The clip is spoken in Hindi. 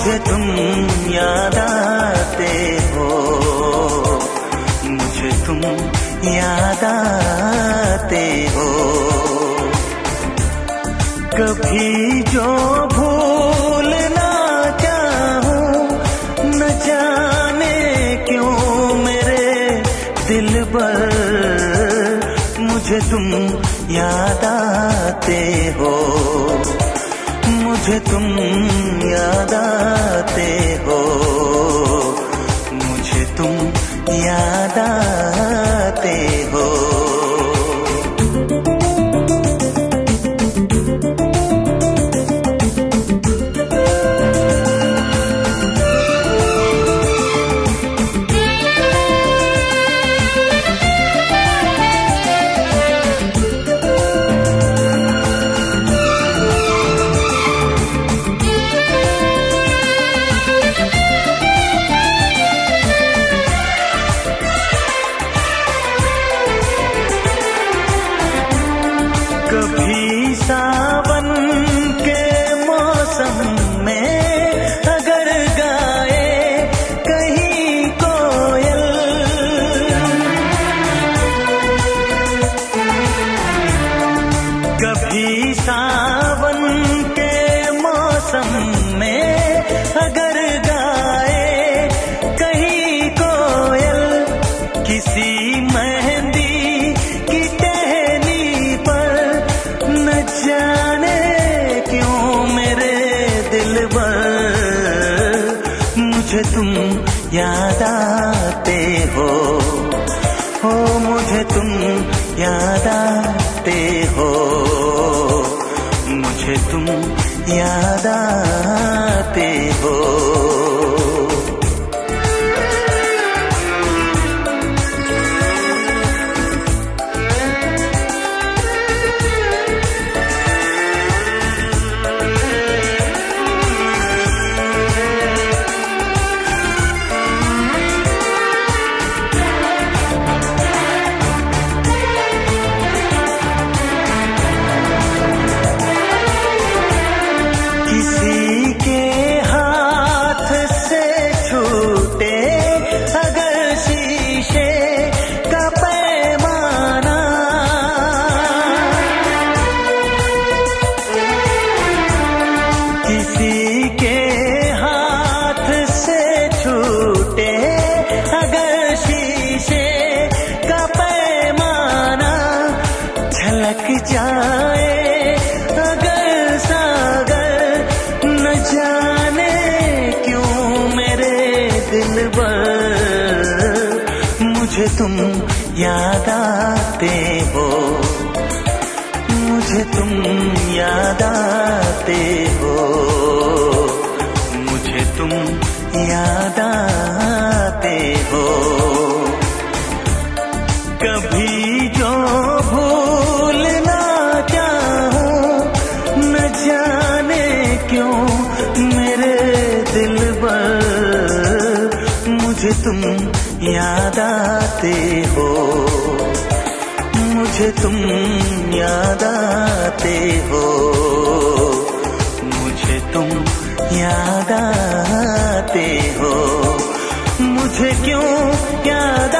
मुझे तुम याद आते हो, मुझे तुम याद आते हो। कभी जो भूल ना चाहूं, न जाने क्यों मेरे दिल पर मुझे तुम याद आते हो, मुझे तुम याद आते हो, मुझे तुम याद आते हो। कभी सावन के मौसम में अगर गाए कहीं कोयल, कभी सावन के मौसम में अगर गाए कहीं कोयल, किसी मेहंदी की टहनी पर न जाने क्यों मेरे दिल पर मुझे तुम याद आते हो, मुझे तुम याद आते हो, मुझे तुम याद आते हो। किसी के हाथ से छूटे अगर शीशे का पैमाना, किसी के हाथ से छूटे अगर शीशे का पैमाना, झलक जाए अगर सागर, न जाने क्यों मेरे दिल पर मुझे तुम याद आते हो, मुझे तुम याद आते हो, मुझे तुम याद आते हो। कभी जो भूल ना चाहूं, न जाने क्यों मेरे दिल पर मुझे तुम याद आते हो, मुझे तुम याद आते हो, मुझे तुम याद आते हो। मुझे क्यों याद